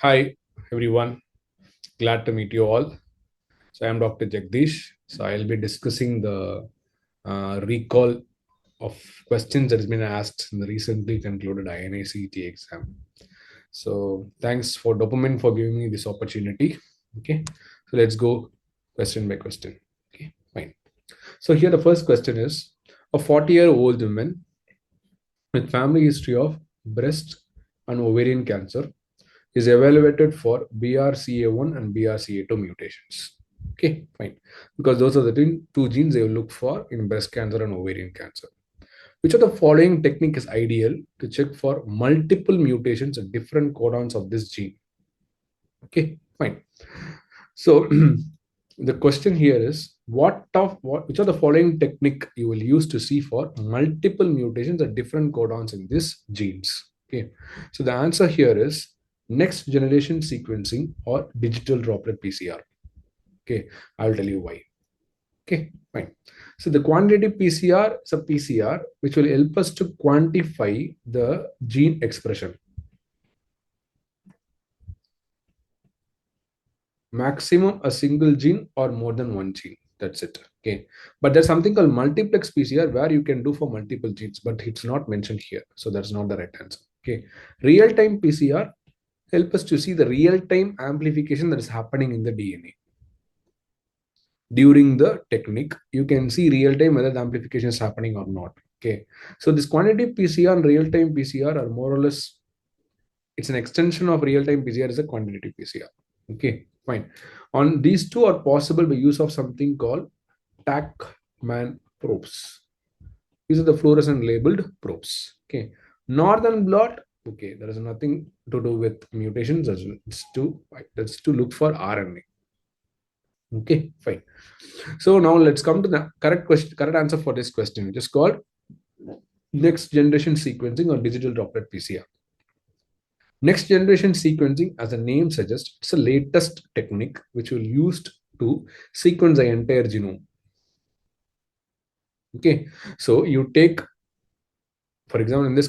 Hi, everyone. Glad to meet you all. So, I'm Dr. Jagadish. So, I'll be discussing the recall of questions that has been asked in the recently concluded INICET exam. So, thanks for Dopamine for giving me this opportunity. Okay, so let's go question by question. Okay, fine. So, here the first question is a 40-year-old woman with family history of breast and ovarian cancer is evaluated for BRCA1 and BRCA2 mutations. Okay, fine. Because those are the two genes they will look for in breast cancer and ovarian cancer. Which of the following technique is ideal to check for multiple mutations at different codons of this gene? Okay, fine. So the question here is which of the following technique you will use to see for multiple mutations at different codons in these genes? Okay, so the answer here is next generation sequencing or digital droplet PCR. Okay, I'll tell you why. Okay, fine. So the quantitative PCR is a PCR which will help us to quantify the gene expression. Maximum a single gene or more than one gene. That's it. Okay. But there's something called multiplex PCR where you can do for multiple genes, but it's not mentioned here. So that's not the right answer. Okay. Real-time PCR help us to see the real-time amplification that is happening in the DNA. During the technique, you can see real-time whether the amplification is happening or not. Okay. So this quantitative PCR and real-time PCR are more or less, it's an extension of real-time PCR is a quantitative PCR. Okay, fine. On these two are possible by use of something called TACMAN probes. These are the fluorescent labeled probes. Okay, northern blot. Okay, there is nothing to do with mutations. It's to look for RNA. Okay, fine. So now let's come to the correct answer for this question, which is called next generation sequencing or digital droplet PCR. Next generation sequencing, as the name suggests, it's the latest technique which will used to sequence the entire genome. Okay, so you take, for example, in this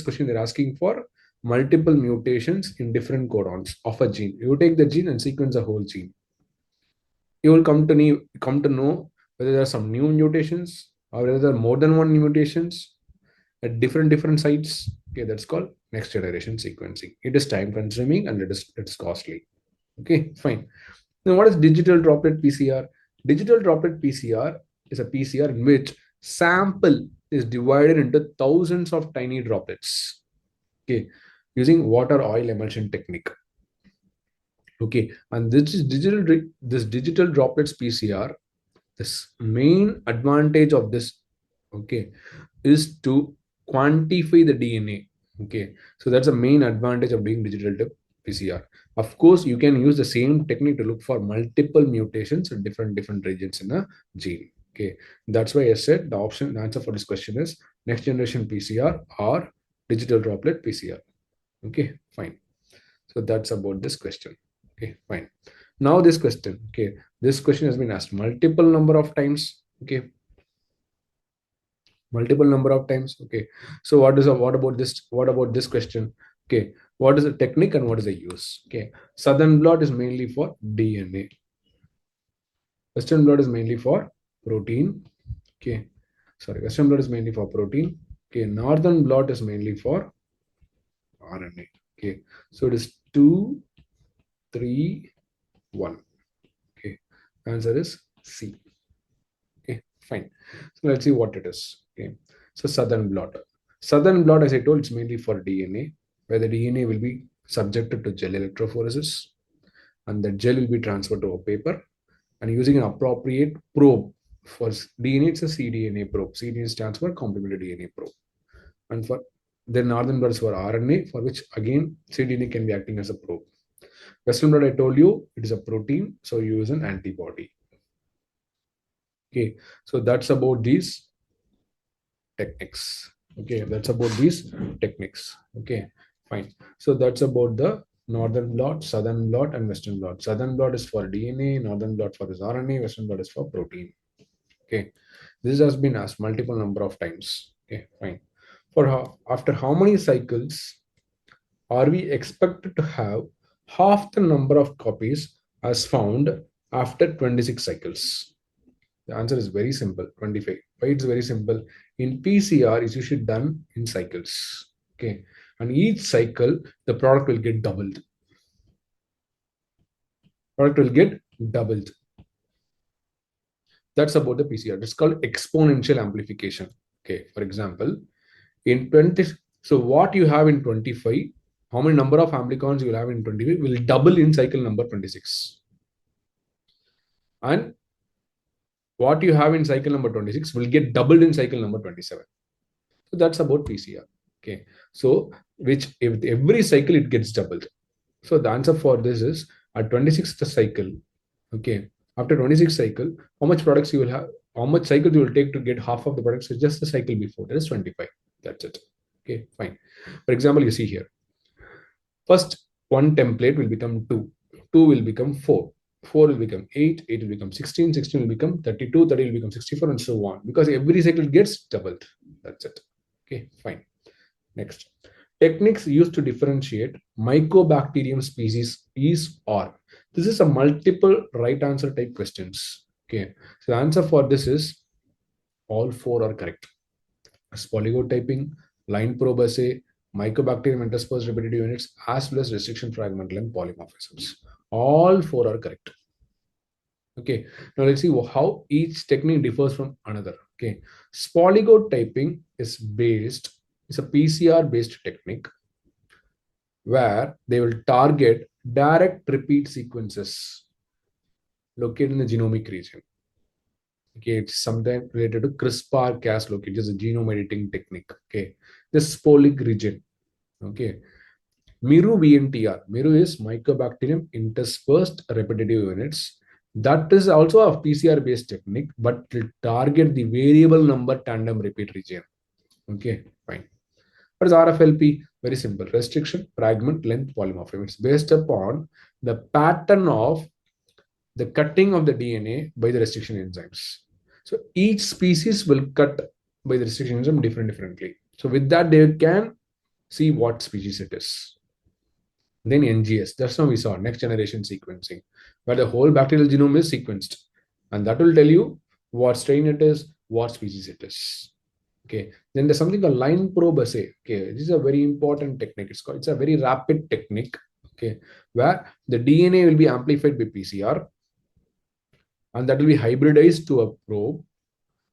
question, they're asking for multiple mutations in different codons of a gene. You take the gene and sequence the whole gene. You will come to know whether there are some new mutations or whether there are more than one mutations at different sites. Okay, that's called next generation sequencing. It is time consuming and it's costly. Okay, fine. Now, what is digital droplet PCR? Digital droplet PCR is a PCR in which sample is divided into thousands of tiny droplets. Okay, using water oil emulsion technique. Okay, and this digital droplets PCR. This main advantage of this, okay, is to quantify the DNA. Okay, so that's the main advantage of doing digital PCR. Of course, you can use the same technique to look for multiple mutations in different regions in a gene. Okay, that's why I said the answer for this question is next generation PCR or digital droplet PCR. Okay, fine. So that's about this question. Okay, fine. Now this question. Okay, this question has been asked multiple number of times. Okay, multiple number of times. Okay, so what about this question? Okay, what is the technique and what is the use? Okay, southern blot is mainly for DNA. Western blot is mainly for protein. Okay, sorry, western blot is mainly for protein. Okay, northern blot is mainly for RNA. Okay, so it is 2, 3, 1. Okay, answer is C. Okay, fine. So let's see what it is. Okay, so southern blot. Southern blot, as I told, it's mainly for DNA, where the DNA will be subjected to gel electrophoresis, and the gel will be transferred to a paper. And using an appropriate probe for DNA, it's a cDNA probe. cDNA stands for complementary DNA probe. And for the northern blot is for RNA, for which again cDNA can be acting as a probe. Western blot, I told you, it is a protein, so you use an antibody. Okay, so that's about these techniques. Okay, that's about these techniques. Okay, fine. So that's about the northern blot, southern blot, and western blot. Southern blot is for DNA, northern blot for this RNA, western blot is for protein. Okay, this has been asked multiple number of times. Okay, fine. After how many cycles are we expected to have half the number of copies as found after 26 cycles? The answer is very simple, 25. Why it's very simple? In PCR, it's usually done in cycles. Okay. And each cycle, the product will get doubled. Product will get doubled. That's about the PCR. It's called exponential amplification. Okay. For example, in 20, so what you have in 25, how many number of amplicons you will have in 25 will double in cycle number 26. And what you have in cycle number 26 will get doubled in cycle number 27. So that's about PCR. Okay. So which if every cycle it gets doubled. So the answer for this is at 26th cycle. Okay. After 26th cycle, how much products you will have, how much cycles you will take to get half of the products is just the cycle before. That is 25. That's it. Okay, fine. For example, you see here. First, one template will become 2. 2 will become 4. 4 will become 8. 8 will become 16. 16 will become 32. 30 will become 64 and so on. Because every cycle gets doubled. That's it. Okay, fine. Next. Techniques used to differentiate Mycobacterium species is or. This is a multiple right answer type questions. Okay. So the answer for this is all 4 are correct. Polygotyping, line probe assay, Mycobacterium interspersed repetitive units, as well as restriction fragment length polymorphisms. All 4 are correct. Okay, now let's see how each technique differs from another. Okay, polygotyping is a PCR based technique where they will target direct repeat sequences located in the genomic region. Okay, it's sometimes related to CRISPR-Cas locate, just a genome editing technique. Okay, this polyg region. Okay, Miru VNTR. Miru is Mycobacterium interspersed repetitive units. That is also a PCR-based technique, but will target the variable number tandem repeat region. Okay, fine. What is RFLP? Very simple. Restriction, fragment, length, polymorphism. It's based upon the pattern of the cutting of the DNA by the restriction enzymes. So each species will cut by the restriction enzyme differently. So with that, they can see what species it is. Then NGS, that's how we saw next generation sequencing, where the whole bacterial genome is sequenced. And that will tell you what strain it is, what species it is. Okay. Then there's something called line probe assay. Okay. This is a very important technique. It's a very rapid technique. Okay. Where the DNA will be amplified by PCR and that will be hybridized to a probe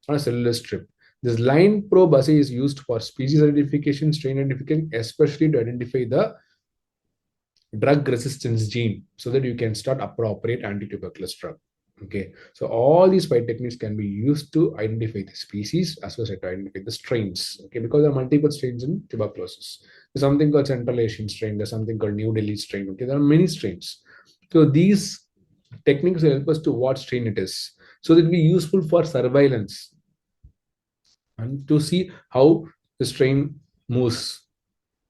on a cellular strip. This line probe assay is used for species identification, strain identification, especially to identify the drug resistance gene so that you can start appropriate anti-tuberculous drug. Okay, so all these 5 techniques can be used to identify the species as well as to identify the strains. Okay, because there are multiple strains in tuberculosis. There's something called Central Asian strain. There's something called New Delhi strain. Okay, there are many strains. So these techniques will help us to what strain it is. So that will be useful for surveillance and to see how the strain moves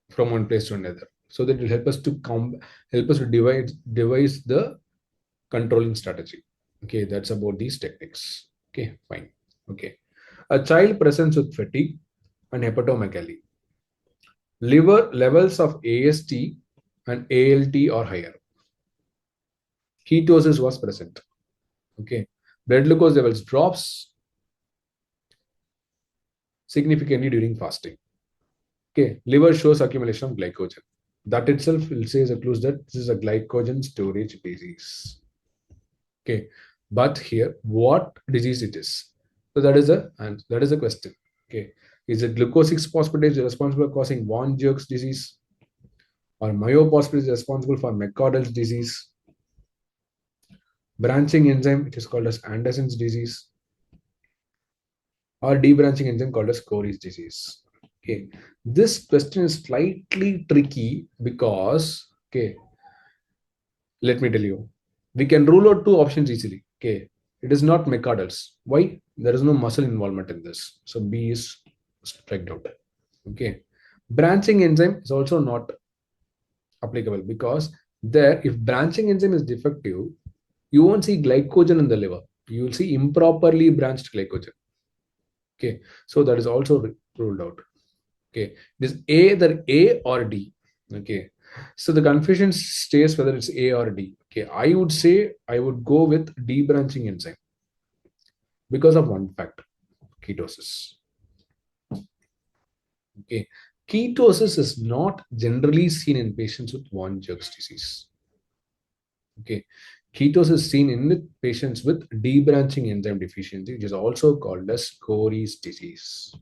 from one place to another. So that it will help us to devise the controlling strategy. Okay, that's about these techniques. Okay, fine. Okay. A child presents with fatigue and hepatomegaly. Liver levels of AST and ALT are higher. Ketosis was present. Okay. Blood glucose levels drops significantly during fasting. Okay. Liver shows accumulation of glycogen. That itself will say as a clue that this is a glycogen storage disease. Okay. But here, what disease it is? So that is a question. Okay. Is it glucose 6-phosphatase responsible for causing von Jukes disease? Or myophosphatase responsible for McCardle's disease? Branching enzyme, which is called as Anderson's disease? Or debranching enzyme called as Cory's disease? Okay. This question is slightly tricky because, okay, let me tell you, we can rule out 2 options easily. Okay. It is not McCardle's. Why? There is no muscle involvement in this. So B is striked out. Okay. Branching enzyme is also not applicable because there, if branching enzyme is defective, you won't see glycogen in the liver. You will see improperly branched glycogen. Okay. So that is also ruled out. Okay. This either A or D. Okay. So the confusion stays whether it's A or D. Okay, I would say I would go with debranching enzyme because of one fact, ketosis. Okay, ketosis is not generally seen in patients with Warburg's disease. Okay, ketosis is seen in patients with debranching enzyme deficiency, which is also called as Cory's disease,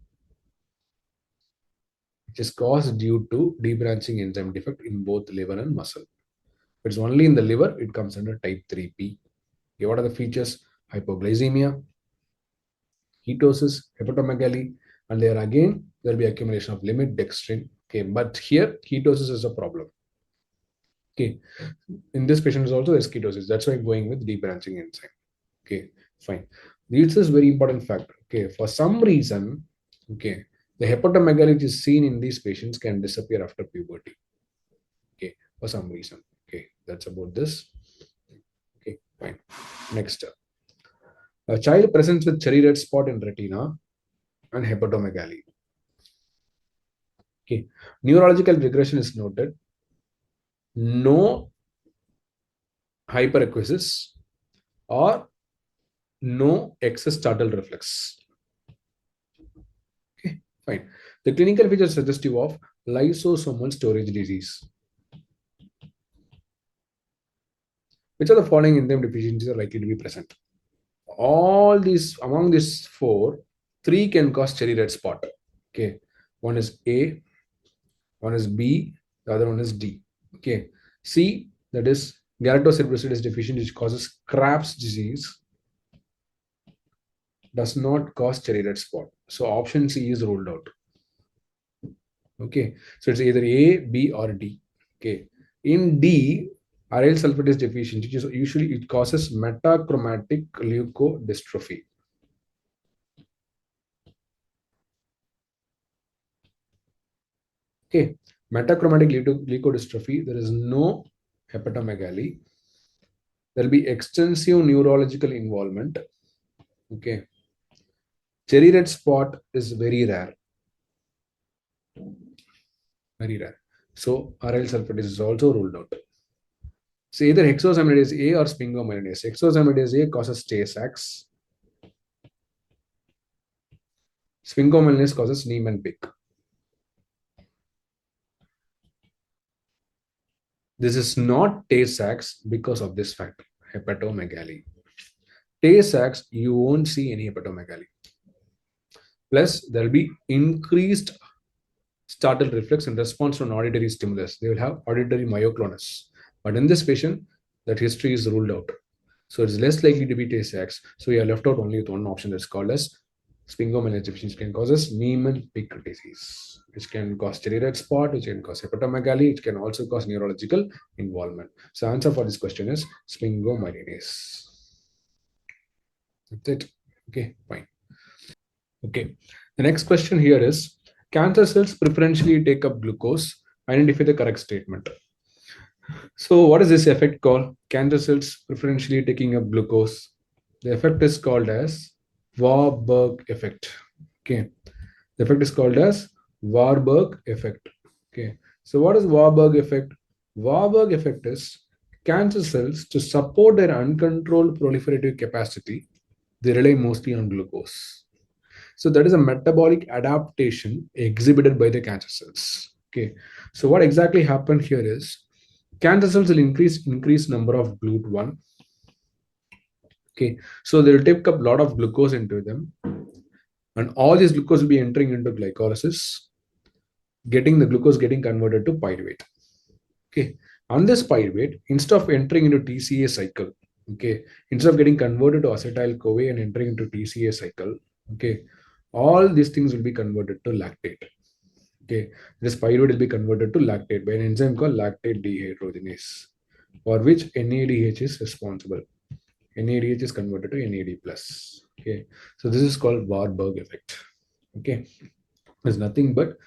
which is caused due to debranching enzyme defect in both liver and muscle. If it's only in the liver, it comes under type 3P. Okay, what are the features? Hypoglycemia, ketosis, hepatomegaly, and there again there will be accumulation of limit dextrin. Okay, but here ketosis is a problem. Okay, in this patient is also there's ketosis. That's why I'm going with debranching enzyme. Okay, fine. This is very important factor. Okay, for some reason, okay, the hepatomegaly which is seen in these patients can disappear after puberty. Okay, for some reason. Okay, that's about this. Okay, fine. Next, a child presents with cherry red spot in retina and hepatomegaly. Okay, neurological regression is noted. No hyperacusis or no excess startle reflex. Okay, fine. The clinical features suggestive of lysosomal storage disease. Which of the following enzyme deficiencies are likely to be present? All these, among these four, three can cause cherry red spot. Okay, one is A, one is B, the other one is D. Okay, C, that is galactocerebrosidase deficiency, which causes Krabs disease, does not cause cherry red spot. So option C is ruled out. Okay, so it's either A, B, or D. Okay, in D, aryl sulfatase deficiency, which is usually it causes metachromatic leukodystrophy. Okay, metachromatic leukodystrophy, there is no hepatomegaly. There will be extensive neurological involvement. Okay, cherry red spot is very rare. Very rare. So aryl sulfatase is also ruled out. So either hexosaminidase A or sphingomyelinase. Hexosaminidase A causes Tay-Sachs. Sphingomyelinase causes Niemann-Pick. This is not Tay-Sachs because of this fact, hepatomegaly. Tay-Sachs, you won't see any hepatomegaly. Plus, there will be increased startle reflex in response to an auditory stimulus. They will have auditory myoclonus. But in this patient, that history is ruled out. So it's less likely to be Tay-Sachs. So you are left out only with one option that's called as sphingomyelinase deficiency, which can cause Niemann-Pick disease, which can cause cherry red spot, which can cause hepatomegaly, which can also cause neurological involvement. So answer for this question is sphingomyelinase. That's it. Okay, fine. Okay. The next question here is, cancer cells preferentially take up glucose. Identify the correct statement. So what is this effect called? Cancer cells preferentially taking up glucose. The effect is called as Warburg effect. Okay. The effect is called as Warburg effect. Okay. So what is Warburg effect? Warburg effect is cancer cells, to support their uncontrolled proliferative capacity, they rely mostly on glucose. So that is a metabolic adaptation exhibited by the cancer cells. Okay. So what exactly happened here is cancer cells will increase number of GLUT1. Okay. So they will take up a lot of glucose into them. And all this glucose will be entering into glycolysis, getting the glucose getting converted to pyruvate. Okay. On this pyruvate, instead of entering into TCA cycle, okay, instead of getting converted to acetyl CoA and entering into TCA cycle, okay, all these things will be converted to lactate. Okay, this pyruvate will be converted to lactate by an enzyme called lactate dehydrogenase, for which NADH is responsible. NADH is converted to NAD plus. Okay, so this is called Warburg effect. Okay, it's nothing but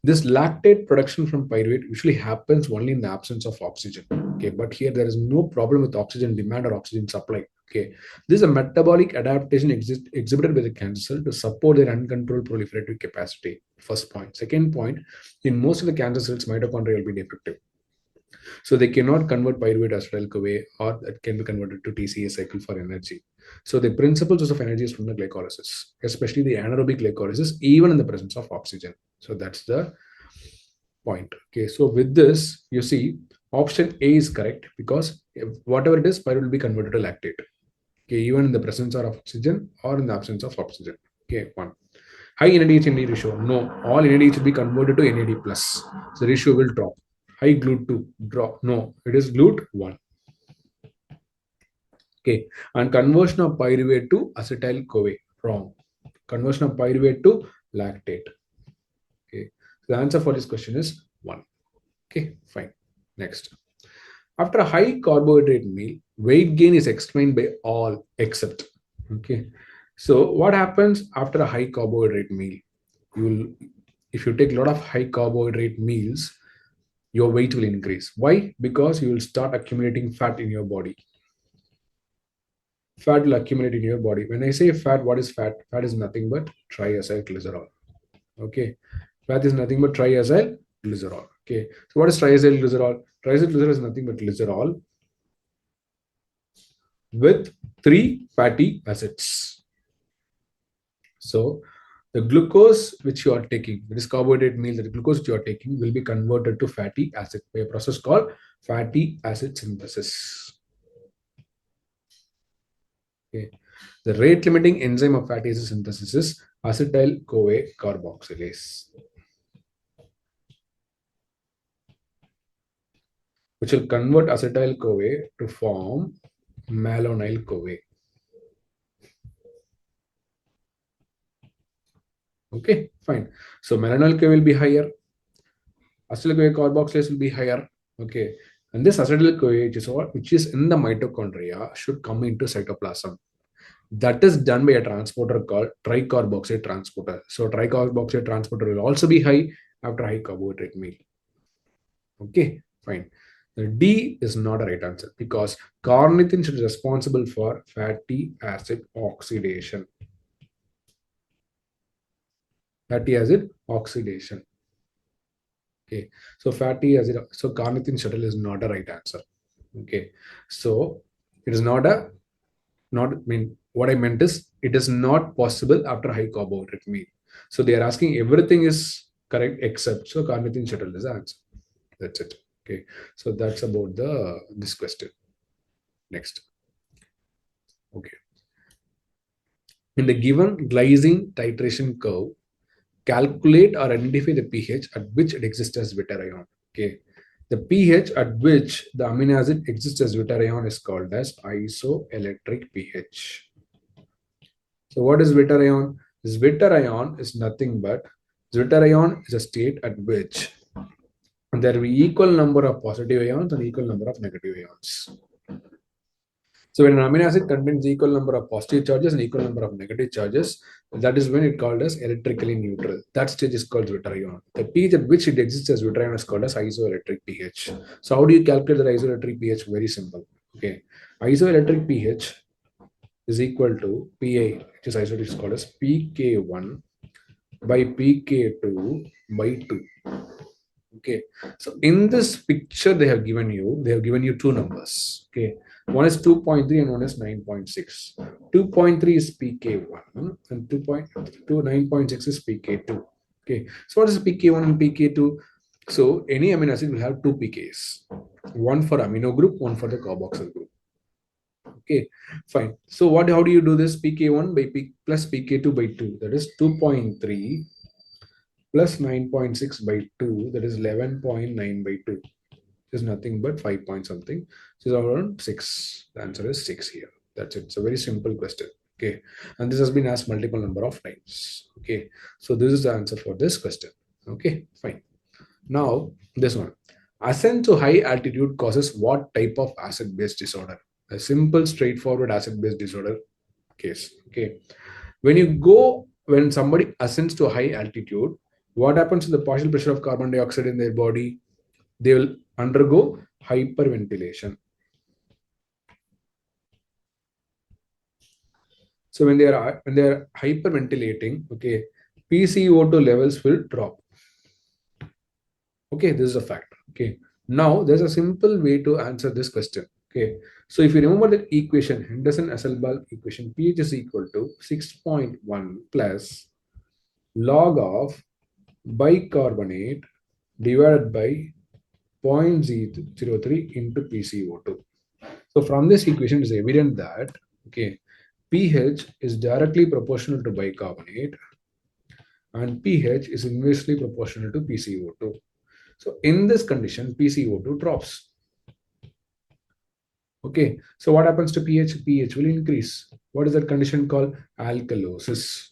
this lactate production from pyruvate usually happens only in the absence of oxygen. Okay, but here there is no problem with oxygen demand or oxygen supply. Okay, this is a metabolic adaptation exhibited by the cancer cell to support their uncontrolled proliferative capacity. First point. Second point, in most of the cancer cells, mitochondria will be defective. So they cannot convert pyruvate acetyl CoA, or that can be converted to TCA cycle for energy. So the principal source of energy is from the glycolysis, especially the anaerobic glycolysis, even in the presence of oxygen. So that's the point. Okay, so with this, you see, option A is correct because whatever it is, pyruvate will be converted to lactate. Okay, even in the presence of oxygen or in the absence of oxygen. Okay, one. High NADH-NAD ratio. No, all NADH will be converted to NAD plus. So the ratio will drop. High GLUT2 drop. No, it is GLUT1. Okay, and conversion of pyruvate to acetyl CoA. Wrong. Conversion of pyruvate to lactate. Okay, so the answer for this question is 1. Okay, fine. Next. After a high carbohydrate meal, weight gain is explained by all except. Okay. So what happens after a high carbohydrate meal? You'll if you take a lot of high carbohydrate meals, your weight will increase. Why? Because you will start accumulating fat in your body. Fat will accumulate in your body. When I say fat, what is fat? Fat is nothing but triacylglycerol. Okay. Fat is nothing but triacylglycerol. Okay. So what is triacylglycerol? Triacylglycerol is nothing but glycerol with 3 fatty acids. So the glucose which you are taking, this carbohydrate meal, the glucose which you are taking will be converted to fatty acid by a process called fatty acid synthesis. Okay. The rate limiting enzyme of fatty acid synthesis is acetyl CoA carboxylase, which will convert acetyl CoA to form malonyl CoA. Okay, fine. So malonyl CoA will be higher, acetyl CoA carboxylase will be higher. Okay, and this acetyl CoA, which is in the mitochondria, should come into cytoplasm. That is done by a transporter called tricarboxylate transporter. So tricarboxylate transporter will also be high after high carbohydrate meal. Okay, fine. The D is not a right answer because carnitine is responsible for fatty acid oxidation. Fatty acid oxidation. Okay, so fatty acid, so carnitine shuttle is not a right answer. Okay, so it is not a not I mean what I meant is it is not possible after high carbohydrate meal. So they are asking everything is correct except so carnitine shuttle is the answer. That's it. Okay, so that's about the this question. Next. Okay, in the given glycine titration curve, calculate or identify the pH at which it exists as bitter ion. Okay, the pH at which the amino acid exists as bitter ion is called as isoelectric pH. So what is bitter ion? This bitter ion is nothing but bitter ion is a state at which there will be equal number of positive ions and equal number of negative ions. So when an amino acid contains equal number of positive charges and equal number of negative charges, that is when it called as electrically neutral. That stage is called bitter ion. The pH at which it exists as bitter ion is called as isoelectric pH. So how do you calculate the isoelectric pH? Very simple. Okay, isoelectric pH is equal to PA, which is isoelectric is called as pK1 by pK2 by 2. Okay, so in this picture they have given you two numbers. Okay, one is 2.3 and one is 9.6. 2.3 is pk1 and 9.6 is pk2. Okay, so what is pk1 and pk2? So any amino acid will have two pks, one for amino group, one for the carboxyl group. Okay, fine. So how do you do this? pk1 by p plus pk2 by 2, that is 2.3 plus 9.6 by 2, that is 11.9 by 2, is nothing but 5 point something. So it's around 6. The answer is 6 here. That's it. It's a very simple question. Okay, and this has been asked multiple number of times. Okay, so this is the answer for this question. Okay, fine. Now this one, ascent to high altitude causes what type of acid base disorder? A simple straightforward acid base disorder case. Okay, when somebody ascends to a high altitude, what happens to the partial pressure of carbon dioxide in their body? They will undergo hyperventilation. So when they are hyperventilating, okay, PCO2 levels will drop. Okay, this is a fact. Okay, Now, there's a simple way to answer this question. Okay. So if you remember the equation, Henderson-Hasselbalch equation, pH is equal to 6.1 plus log of bicarbonate divided by 0.003 into PCO2. So from this equation, it is evident that okay, pH is directly proportional to bicarbonate and pH is inversely proportional to PCO2. So in this condition, PCO2 drops. Okay, so what happens to pH? pH will increase. What is that condition called? Alkalosis.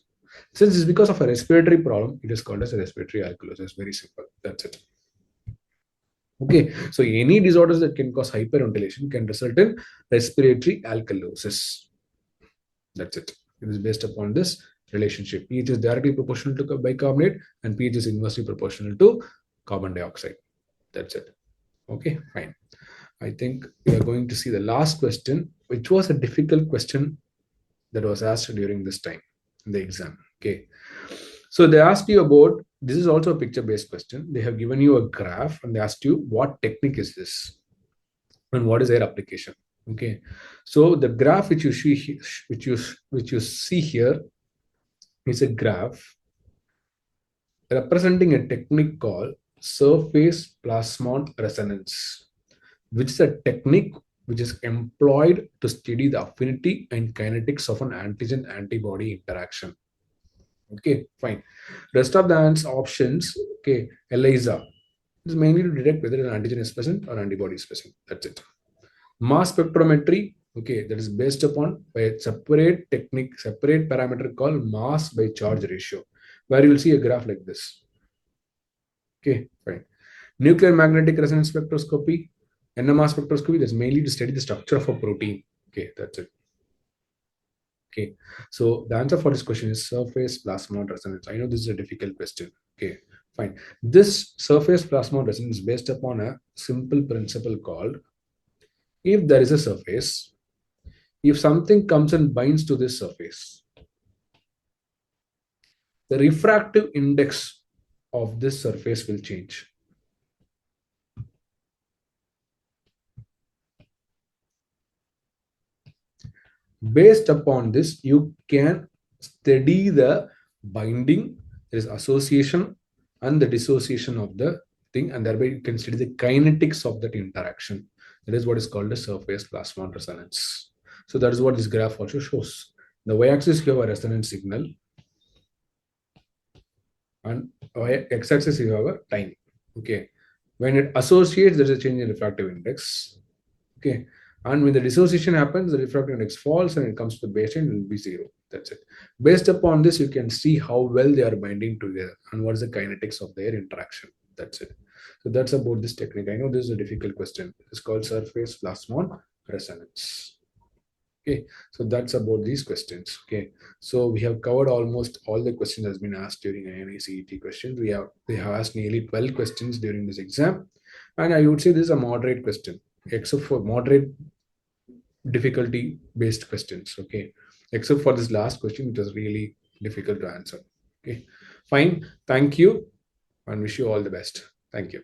Since it's because of a respiratory problem, it is called as a respiratory alkalosis. Very simple. That's it. Okay, so any disorders that can cause hyperventilation can result in respiratory alkalosis. That's it. It is based upon this relationship. pH is directly proportional to bicarbonate and pH is inversely proportional to carbon dioxide. That's it. Okay, fine. I think we are going to see the last question, which was a difficult question that was asked during this time in the exam. Okay. So they asked you about, this is also a picture based question. They have given you a graph and they asked you what technique is this and what is their application. Okay. So the graph which you see, which you see here is a graph representing a technique called surface plasmon resonance, which is a technique which is employed to study the affinity and kinetics of an antigen antibody interaction. Okay, fine. Rest of the options, okay, ELISA is mainly to detect whether an antigen is present or antibody is present. That's it. Mass spectrometry, okay, that is based upon by a separate technique, separate parameter called mass by charge ratio, where you will see a graph like this. Okay, fine. Nuclear magnetic resonance spectroscopy, NMR spectroscopy, that's mainly to study the structure of a protein. Okay, that's it. Okay, so the answer for this question is surface plasmon resonance. I know this is a difficult question. Okay, fine. This surface plasmon resonance is based upon a simple principle called, if there is a surface, if something comes and binds to this surface, the refractive index of this surface will change. Based upon this, you can study the binding, there is association and the dissociation of the thing, and thereby you can study the kinetics of that interaction. That is what is called a surface plasmon resonance. So that is what this graph also shows. The y-axis you have a resonance signal, and x-axis you have a time. Okay, when it associates, there is a change in refractive index. Okay, and when the dissociation happens, the refractive index falls and it comes to the baseline, it will be zero. That's it. Based upon this, you can see how well they are binding together and what is the kinetics of their interaction. That's it. So that's about this technique. I know this is a difficult question. It's called surface plasmon resonance. Okay, so that's about these questions. Okay, so we have covered almost all the questions that has been asked during INICET questions. They have asked nearly 12 questions during this exam, and I would say this is a moderate question, except for moderate difficulty based questions. Okay, except for this last question, it was really difficult to answer. Okay, fine. Thank you, and wish you all the best. Thank you.